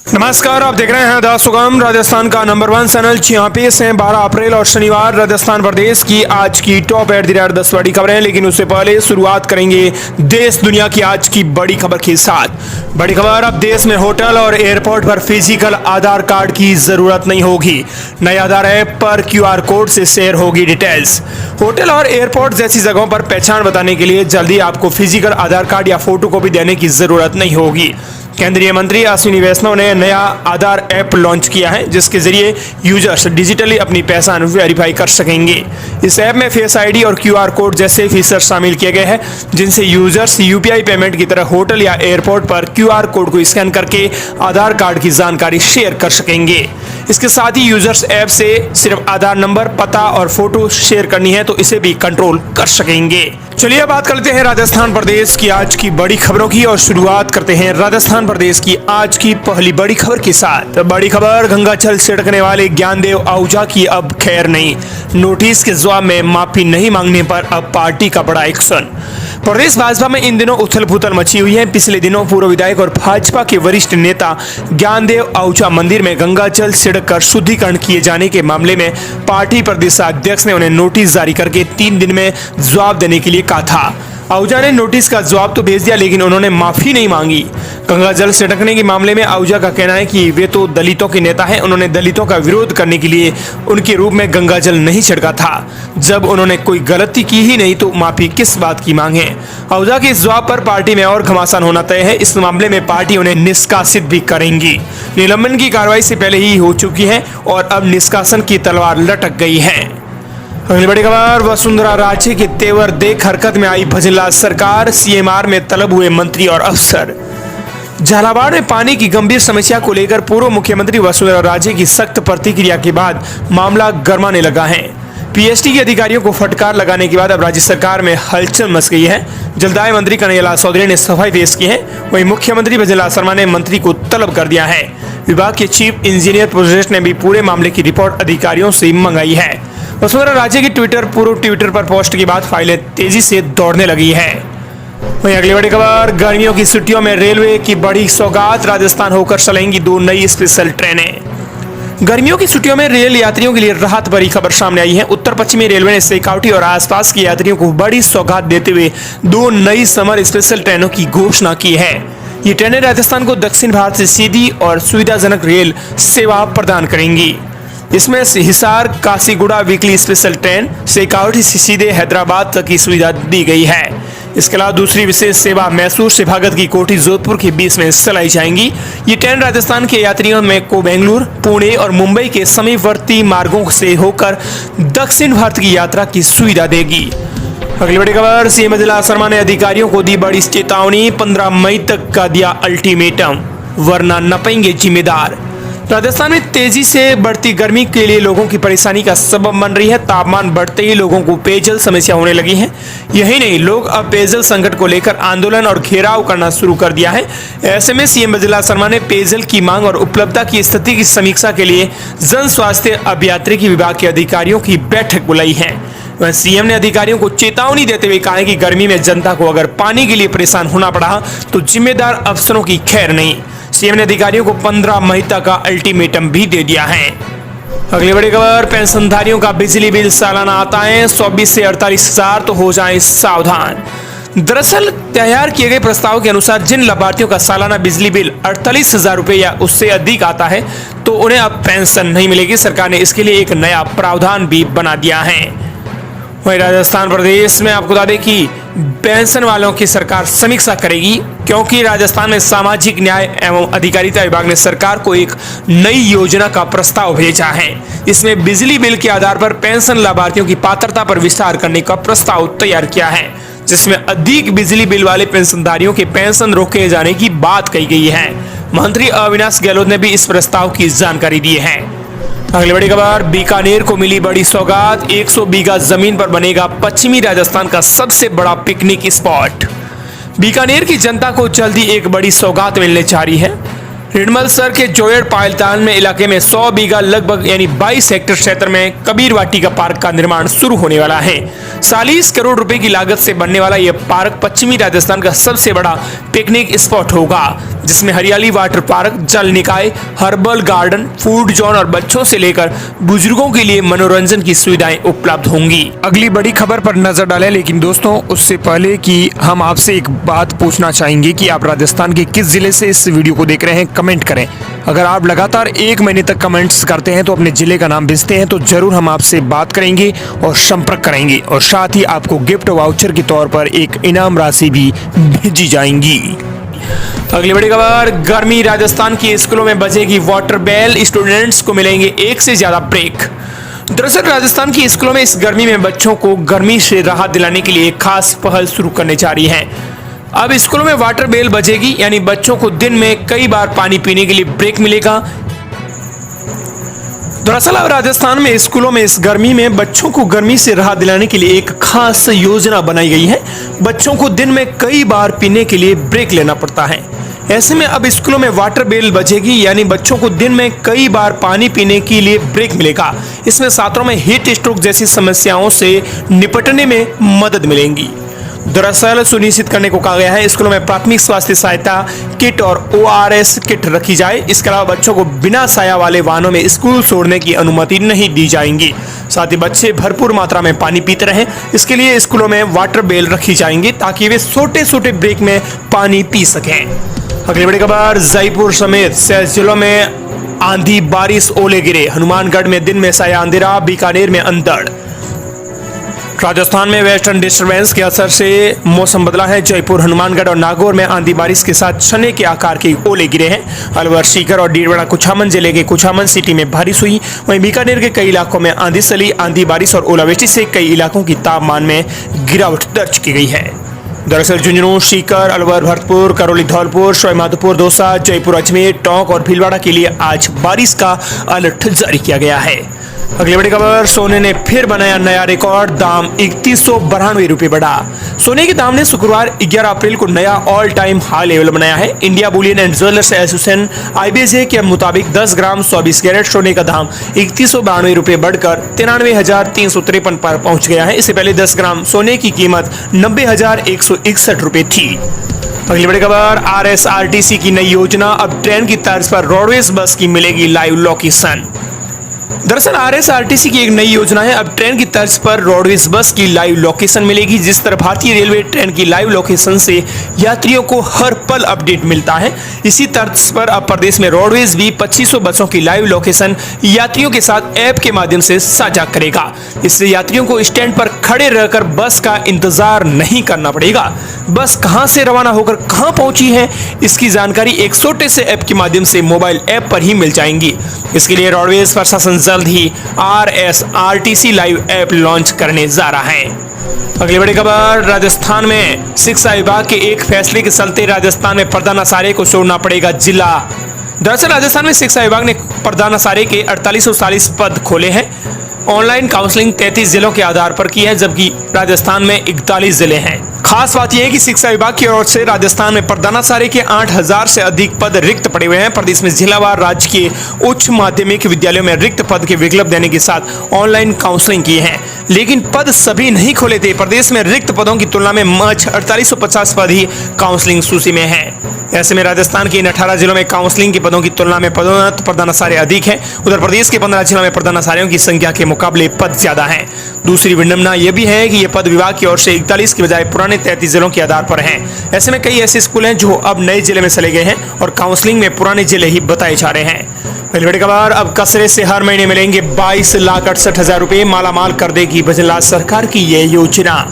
नमस्कार, आप देख रहे हैं द सुगम राजस्थान का नंबर 1 चैनल। यहाँ पेश हैं 12 अप्रैल और शनिवार राजस्थान प्रदेश की आज की टॉप 10 बड़ी खबरें। लेकिन उससे पहले शुरुआत करेंगे देश दुनिया की आज की बड़ी खबर के साथ। बड़ी खबर, अब देश में होटल और एयरपोर्ट पर फिजिकल आधार कार्ड की जरूरत नहीं होगी। नए आधार ऐप पर QR कोड से शेयर होगी डिटेल्स। होटल और एयरपोर्ट जैसी जगहों पर पहचान बताने के लिए जल्दी आपको फिजिकल आधार कार्ड या फोटो कॉपी देने की जरूरत नहीं होगी। केंद्रीय मंत्री अश्विनी वैष्णव ने नया आधार ऐप लॉन्च किया है, जिसके जरिए यूजर्स डिजिटली अपनी पहचान वेरीफाई कर सकेंगे। इस ऐप में फेस आईडी और QR कोड जैसे फीचर शामिल किए गए हैं, जिनसे यूजर्स UPI पेमेंट की तरह होटल या एयरपोर्ट पर QR कोड को स्कैन करके आधार कार्ड की जानकारी शेयर कर सकेंगे। इसके साथ ही यूजर्स ऐप से सिर्फ आधार नंबर, पता और फोटो शेयर करनी है तो इसे भी कंट्रोल कर सकेंगे। चलिए बात करते हैं राजस्थान प्रदेश की आज की बड़ी खबरों की और शुरुआत करते हैं राजस्थान प्रदेश की आज की पहली बड़ी खबर के साथ। बड़ी खबर, गंगाजल छिड़कने वाले ज्ञानदेव आहूजा की अब खैर नहीं। नोटिस के जवाब में माफी नहीं मांगने पर अब पार्टी का बड़ा एक्शन। प्रदेश भाजपा में इन दिनों उथल पुथल मची हुई है। पिछले दिनों पूर्व विधायक और भाजपा के वरिष्ठ नेता ज्ञानदेव आहूजा मंदिर में गंगाजल छिड़क कर शुद्धिकरण किए जाने के मामले में पार्टी प्रदेशाध्यक्ष ने उन्हें नोटिस जारी करके 3 दिन में जवाब देने के लिए कहा था। आहूजा ने नोटिस का जवाब तो भेज दिया, लेकिन उन्होंने माफी नहीं मांगी। गंगाजल छिड़कने के मामले में आहूजा का कहना है कि वे तो दलितों के नेता हैं। उन्होंने दलितों का विरोध करने के लिए उनके रूप में गंगाजल नहीं छिड़का था। जब उन्होंने कोई गलती की ही नहीं तो माफी किस बात की मांग है। आहूजा के इस जवाब पर पार्टी में और घमासान होना तय है। इस मामले में पार्टी उन्हें निष्कासित भी करेंगी। निलंबन की कार्रवाई से पहले ही हो चुकी है और अब निष्कासन की तलवार लटक गई है। अगली बड़ी खबर, वसुंधरा राजे के तेवर देख हरकत में आई भजनलाल सरकार। CMR में तलब हुए मंत्री और अफसर। झालावाड़ में पानी की गंभीर समस्या को लेकर पूर्व मुख्यमंत्री वसुंधरा राजे की सख्त प्रतिक्रिया के बाद मामला गरमाने लगा है। PST के अधिकारियों को फटकार लगाने के बाद अब राज्य सरकार में हलचल मच गई है। जलदाय मंत्री कन्हैयालाल चौधरी ने सफाई पेश की है। वहीं मुख्यमंत्री भजनलाल शर्मा ने मंत्री को तलब कर दिया है। विभाग के चीफ इंजीनियर प्रोजेक्ट ने भी पूरे मामले की रिपोर्ट अधिकारियों से मंगाई है। वसुंधरा राजे की पूर्व ट्विटर पर पोस्ट के बाद फाइलें तेजी से दौड़ने लगी है। वहीं अगली बड़ी खबर, गर्मियों की छुट्टियों में रेलवे की बड़ी सौगात। राजस्थान होकर चलेंगी 2 नई स्पेशल ट्रेनें। गर्मियों की छुट्टियों में रेल यात्रियों के लिए राहत भरी खबर सामने आई है। उत्तर पश्चिमी रेलवे ने शेखावटी और आसपास के यात्रियों को बड़ी सौगात देते हुए 2 नई समर स्पेशल ट्रेनों की घोषणा की है। ये ट्रेनें राजस्थान को दक्षिण भारत से सीधी और सुविधाजनक रेल सेवा प्रदान करेंगी। इसमें Hisar Kacheguda weekly special train Shekhawati से सीधे हैदराबाद तक की सुविधा दी गई है। इसके अलावा दूसरी विशेष सेवा मैसूर से भगत की कोठी जोधपुर के बीच में चलाई जाएंगी। ये ट्रेन राजस्थान के यात्रियों में को बेंगलुरु, पुणे और मुंबई के समीपवर्ती मार्गों से होकर दक्षिण भारत की यात्रा की सुविधा देगी। अगली बड़ी खबर, CM भजनलाल शर्मा ने अधिकारियों को दी बड़ी चेतावनी। 15 मई तक का दिया अल्टीमेटम, वरना नपेंगे जिम्मेदार। राजस्थान में तेजी से बढ़ती गर्मी के लिए लोगों की परेशानी का सबब बन रही है। तापमान बढ़ते ही लोगों को पेयजल समस्या होने लगी है। यही नहीं, लोग अब पेयजल संकट को लेकर आंदोलन और घेराव करना शुरू कर दिया है। ऐसे में CM भजनलाल शर्मा ने पेयजल की मांग और उपलब्धता की स्थिति की समीक्षा के लिए जन स्वास्थ्य अभियांत्रिकी विभाग के अधिकारियों की बैठक बुलाई है। वह CM ने अधिकारियों को चेतावनी देते हुए कहा है कि गर्मी में जनता को अगर पानी के लिए परेशान होना पड़ा तो जिम्मेदार अफसरों की खैर नहीं। CM ने अधिकारियों को 15 मई तक का अल्टीमेटम भी दे दिया है। अगली बड़ी खबर, पेंशनधारियों का बिजली बिल सालाना आता है 24 से 48 हजार, तो हो जाएं सावधान। दरअसल तैयार किए गए प्रस्ताव के अनुसार जिन लाभार्थियों का सालाना बिजली बिल 48,000 रुपए या उससे अधिक आता है तो उन्हें अब पेंशन नहीं मिलेगी। सरकार ने इसके लिए एक नया प्रावधान भी बना दिया है। वहीं राजस्थान प्रदेश में आपको बता दें कि पेंशन वालों की सरकार समीक्षा करेगी, क्योंकि राजस्थान में सामाजिक न्याय एवं अधिकारिता विभाग ने सरकार को एक नई योजना का प्रस्ताव भेजा है। इसमें बिजली बिल के आधार पर पेंशन लाभार्थियों की पात्रता पर विस्तार करने का प्रस्ताव तैयार किया है, जिसमें अधिक बिजली बिल वाले पेंशनधारियों के पेंशन रोके जाने की बात कही गई है। मंत्री अविनाश गहलोत ने भी इस प्रस्ताव की जानकारी दी है। अगली बड़ी खबर, बीकानेर को मिली बड़ी सौगात। 100 बीघा जमीन पर बनेगा पश्चिमी राजस्थान का सबसे बड़ा पिकनिक स्पॉट। बीकानेर की जनता को जल्दी एक बड़ी सौगात मिलने जा रही है। रिडमलसर के जोयर पायलतान में इलाके में 100 बीघा लगभग यानी 22 हेक्टेयर क्षेत्र में कबीर वाटिका पार्क का निर्माण शुरू होने वाला है। 40 करोड़ रुपए की लागत से बनने वाला यह पार्क पश्चिमी राजस्थान का सबसे बड़ा पिकनिक स्पॉट होगा, जिसमें हरियाली वाटर पार्क, जल निकाय, हर्बल गार्डन, फूड जोन और बच्चों से लेकर बुजुर्गों के लिए मनोरंजन की सुविधाएं उपलब्ध होंगी। अगली बड़ी खबर पर नजर डालें, लेकिन दोस्तों उससे पहले कि हम आपसे एक बात पूछना चाहेंगे कि आप राजस्थान के किस जिले से इस वीडियो को देख रहे हैं, कमेंट करें। अगर आप लगातार 1 महीने तक कमेंट्स करते हैं तो अपने जिले का नाम भेजते हैं तो जरूर हम आपसे बात करेंगे और संपर्क करेंगे, और साथ ही आपको गिफ्ट वाउचर के तौर पर एक इनाम राशि भी भेजी जाएंगी। अगली बड़ी खबर, गर्मी, राजस्थान की स्कूलों में बजेगी वाटर बेल, स्टूडेंट्स को मिलेंगे 1 से ज्यादा ब्रेक। दरअसल राजस्थान की स्कूलों में इस गर्मी में बच्चों को गर्मी से राहत दिलाने के लिए खास पहल शुरू करने जा रही है। अब स्कूलों में वाटर बेल बजेगी, यानी बच्चों को दिन में कई बार पानी पीने के लिए ब्रेक मिलेगा। दरअसल अब राजस्थान में स्कूलों में इस गर्मी में बच्चों को गर्मी से राहत दिलाने के लिए एक खास योजना बनाई गई है। बच्चों को दिन में कई बार पीने के लिए ब्रेक लेना पड़ता है। ऐसे में अब स्कूलों में वाटर बेल बजेगी, यानी बच्चों को दिन में कई बार पानी पीने के लिए ब्रेक मिलेगा। इसमें छात्रों में हीट स्ट्रोक जैसी समस्याओं से निपटने में मदद मिलेगी। दरअसल सुनिश्चित करने को कहा गया है स्कूलों में प्राथमिक स्वास्थ्य सहायता किट और ORS किट रखी जाए। इसके अलावा बच्चों को बिना साया वाले वाहनों में स्कूल छोड़ने की अनुमति नहीं दी जाएगी। साथ ही बच्चे भरपूर मात्रा में पानी पीते रहें, इसके लिए स्कूलों में वाटर बेल रखी जाएंगी ताकि वे छोटे छोटे ब्रेक में पानी पी सकें। अगली बड़ी खबर, जयपुर समेत 6 जिलों में आंधी, बारिश, ओले गिरे। हनुमानगढ़ में दिन में साया अंधेरा, बीकानेर में अंधड़। राजस्थान में वेस्टर्न डिस्टर्बेंस के असर से मौसम बदला है। जयपुर, हनुमानगढ़ और नागौर में आंधी बारिश के साथ चने के आकार के ओले गिरे हैं। अलवर, सीकर और डीडवाना कुछामन जिले के कुछामन सिटी में बारिश हुई। वहीं बीकानेर के कई इलाकों में आंधी चली। आंधी बारिश और ओलावृष्टि से कई इलाकों की तापमान में गिरावट दर्ज की गई है। दरअसल झुंझुनू, सीकर, अलवर, भरतपुर, करौली, धौलपुर, सवाईमाधोपुर, दौसा, जयपुर, अजमेर, टोंक और भीलवाड़ा के लिए आज बारिश का अलर्ट जारी किया गया है। अगली बड़ी खबर, सोने ने फिर बनाया नया रिकॉर्ड, दाम 3192 रुपए बढ़ा। सोने के दाम ने शुक्रवार 11 अप्रैल को नया ऑल टाइम हाई लेवल बनाया है। India Boolean and jewellers association IBJ के मुताबिक 10 ग्राम 24 कैरेट सोने का दाम 3192 रुपए बढ़कर 93,353 पर पहुंच गया है। इससे पहले 10 ग्राम सोने की कीमत 90,161 रुपए थी। अगली बड़ी खबर, RSRTC की नई योजना, अब ट्रेन की तर्ज पर रोडवेज बस की मिलेगी लाइव लोकेशन। दरअसल RSRTC की एक नई योजना है। अब ट्रेन की तर्ज पर रोडवेज बस की लाइव लोकेशन मिलेगी। जिस तरह भारतीय रेलवे ट्रेन की लाइव लोकेशन से यात्रियों को हर पल अपडेट मिलता है, इसी तर्ज पर अब प्रदेश में रोडवेज भी 2500 बसों की लाइव लोकेशन यात्रियों के साथ ऐप के माध्यम से साझा करेगा। इससे यात्रियों को स्टैंड पर खड़े रहकर बस का इंतजार नहीं करना पड़ेगा। बस कहां से रवाना होकर कहां पहुंची है, इसकी जानकारी एक छोटे से ऐप के माध्यम से मोबाइल ऐप पर ही मिल जाएंगी। इसके लिए रोडवेज प्रशासन जल्द ही RSRTC लाइव ऐप लॉन्च करने जा रहा है। अगली बड़ी खबर, राजस्थान में शिक्षा विभाग के एक फैसले के चलते राजस्थान में प्रधानाचार्य को छोड़ना पड़ेगा जिला। दरअसल राजस्थान में शिक्षा विभाग ने प्रधानाचार्य के 4840 पद खोले हैं। ऑनलाइन काउंसलिंग 33 जिलों के आधार पर की है, जबकि राजस्थान में 41 जिले हैं। खास बात यह है कि शिक्षा विभाग की ओर से राजस्थान में प्रधानाचार्य के 8000 से अधिक पद रिक्त पड़े हुए हैं। प्रदेश में जिलावार राज्य के उच्च माध्यमिक विद्यालयों में रिक्त पद के विकल्प देने के साथ ऑनलाइन काउंसलिंग की है, लेकिन पद सभी नहीं खोले थे। प्रदेश में रिक्त पदों की तुलना में मात्र 4850 पद ही काउंसलिंग सूची में है। ऐसे में राजस्थान के इन 18 जिलों में काउंसलिंग के पदों की तुलना में पदोन्नत प्रधानाचार्य अधिक है। उधर प्रदेश के 15 जिलों में प्रधानाचार्यों की संख्या के मुकाबले पद ज्यादा है। दूसरी विडंबना यह भी है कि ये पद विभाग की ओर से 41 की बजाय पुराने 33 जिलों के आधार पर हैं। ऐसे में कई ऐसे स्कूल हैं जो अब नए जिले में चले गए हैं और काउंसलिंग में पुराने जिले ही बताए जा रहे हैं। पहली बड़ी खबर, अब कचरे से हर महीने मिलेंगे 22,68,000 रुपए, मालामाल कर देगी बजला सरकार की यह योजना।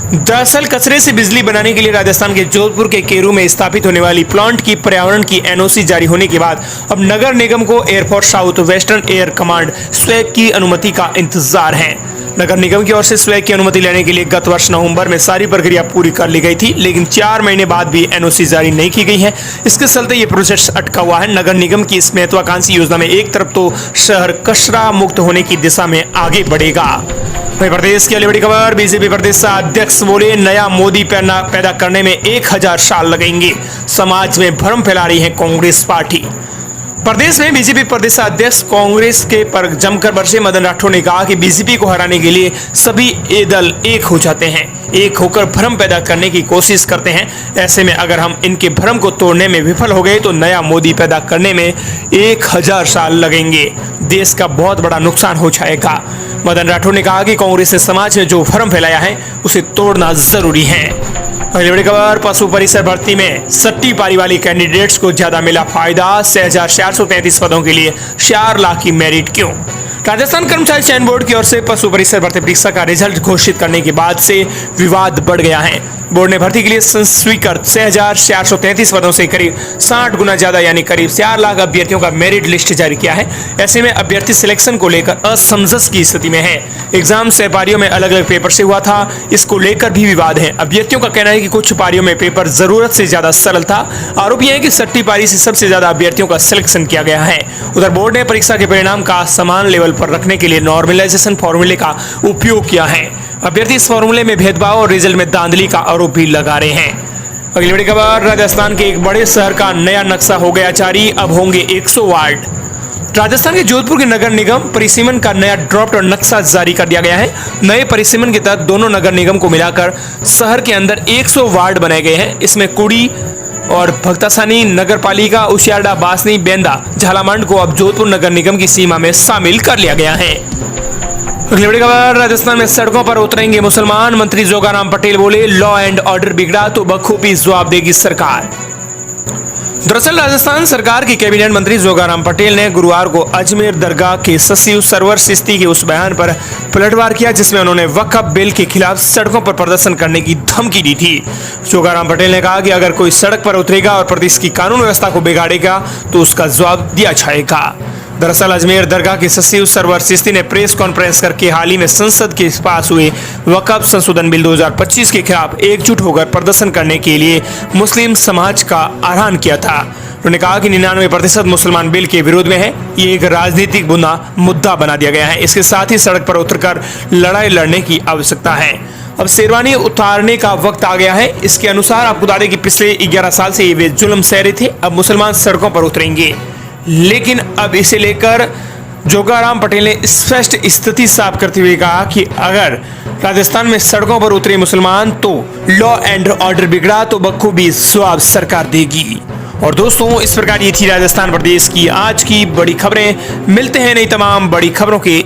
दरअसल कचरे से बिजली बनाने के लिए राजस्थान के जोधपुर के केरू में स्थापित होने वाली प्लांट की पर्यावरण की NOC जारी होने के बाद अब नगर निगम को air force south western air command swag की अनुमति का इंतजार है। नगर निगम की ओर से स्वैग की अनुमति लेने के लिए गत वर्ष नवंबर में सारी प्रक्रिया पूरी कर ली गई थी, लेकिन 4 महीने बाद भी NOC जारी नहीं की गई है। इसके चलते ये प्रोसेस अटका हुआ है। नगर निगम की इस महत्वाकांक्षी योजना में एक तरफ तो शहर कचरा मुक्त होने की दिशा में आगे बढ़ेगा। वहीं प्रदेश की अगली बड़ी खबर, बीजेपी प्रदेश अध्यक्ष बोले नया मोदी पैदा करने में 1000 साल लगेंगे। समाज में भ्रम फैला रही है कांग्रेस पार्टी। प्रदेश में बीजेपी प्रदेश अध्यक्ष कांग्रेस के पर जमकर बरसे मदन राठौर ने कहा कि बीजेपी को हराने के लिए सभी ये दल एक हो जाते हैं, एक होकर भ्रम पैदा करने की कोशिश करते हैं। ऐसे में अगर हम इनके भ्रम को तोड़ने में विफल हो गए तो नया मोदी पैदा करने में 1000 साल लगेंगे, देश का बहुत बड़ा नुकसान हो जाएगा। मदन राठौर ने कहा कि कांग्रेस ने समाज में जो भ्रम फैलाया है उसे तोड़ना जरूरी है। अगली बड़ी खबर, पशु परिसर भर्ती में 60 पारी वाली कैंडिडेट्स को ज्यादा मिला फायदा, 6433 पदों के लिए 4 लाख की मेरिट क्यों। राजस्थान कर्मचारी चयन बोर्ड की ओर से पशु परिसर भर्ती परीक्षा का रिजल्ट घोषित करने के बाद से विवाद बढ़ गया है। बोर्ड ने भर्ती के लिए स्वीकृत 6433 पदों से करीब 60 गुना ज्यादा यानी करीब 4 लाख अभ्यर्थियों का मेरिट लिस्ट जारी किया है। ऐसे में अभ्यर्थी सिलेक्शन को लेकर असमंजस की स्थिति में है। एग्जाम 6 पारियों में अलग अलग पेपर से हुआ था, इसको लेकर भी विवाद है। अभ्यर्थियों का कहना है कि कुछ पारियों में पेपर जरूरत से ज्यादा सरल था। आरोप यह है कि 60 पारी से सबसे ज्यादा अभ्यर्थियों का सिलेक्शन किया गया है। उधर बोर्ड ने परीक्षा के परिणाम का समान लेवल पर रखने के लिए नॉर्मलाइजेशन फॉर्मूले का उपयोग किया है। अभ्यर्थी इस फॉर्मूले में भेदभाव और रिजल्ट में धांधली का आरोप भी लगा रहे हैं। अगली बड़ी खबर, राजस्थान के एक बड़े शहर का नया नक्शा हो गया जारी, अब होंगे 100 वार्ड। राजस्थान के जोधपुर के नगर निगम परिसीमन का नया ड्राफ्ट और नक्शा जारी कर दिया गया है। नए परिसीमन के तहत दोनों नगर निगम को मिलाकर शहर के अंदर 100 वार्ड बनाए गए हैं। इसमें कुड़ी और भक्तासानी नगर पालिका, उसियारडा, बासनी, बेंदा, झालामंड को अब जोधपुर नगर निगम की सीमा में शामिल कर लिया गया है। अगली बड़ी खबर, राजस्थान में सड़कों पर उतरेंगे मुसलमान, मंत्री जोगाराम पटेल बोले लॉ एंड ऑर्डर बिगड़ा तो बखूबी जवाब देगी सरकार। दरअसल राजस्थान सरकार के कैबिनेट मंत्री जोगाराम पटेल ने गुरुवार को अजमेर दरगाह के सचिव सरवर चिश्ती के उस बयान पर पलटवार किया जिसमें उन्होंने वक्फ बिल के खिलाफ सड़कों पर प्रदर्शन करने की धमकी दी थी। जोगाराम पटेल ने कहा कि अगर कोई सड़क पर उतरेगा और प्रदेश की कानून व्यवस्था को बिगाड़ेगा तो उसका जवाब दिया जाएगा। दरअसल अजमेर दरगाह के सचिव सरवर चिश्ती ने प्रेस कॉन्फ्रेंस करके हाल ही में संसद के पास हुए वक्फ संशोधन बिल 2025 के खिलाफ एकजुट होकर प्रदर्शन करने के लिए मुस्लिम समाज का आह्वान किया था। उन्होंने कहा कि 99% मुसलमान बिल के विरोध में है, ये एक राजनीतिक मुद्दा बना दिया गया है। इसके साथ ही सड़क पर उतरकर लड़ाई लड़ने की आवश्यकता है। अब शेरवानी उतारने का वक्त आ गया है। इसके अनुसार आपको बता दें कि पिछले 11 साल से ये वे जुल्म सह रहे थे, अब मुसलमान सड़कों पर उतरेंगे। लेकिन अब इसे लेकर जोगाराम पटेल ने स्पष्ट स्थिति साफ करते हुए कहा कि अगर राजस्थान में सड़कों पर उतरे मुसलमान तो लॉ एंड ऑर्डर बिगड़ा तो बखूबी जवाब सरकार देगी। और दोस्तों, इस प्रकार ये थी राजस्थान प्रदेश की आज की बड़ी खबरें। मिलते हैं नई तमाम बड़ी खबरों के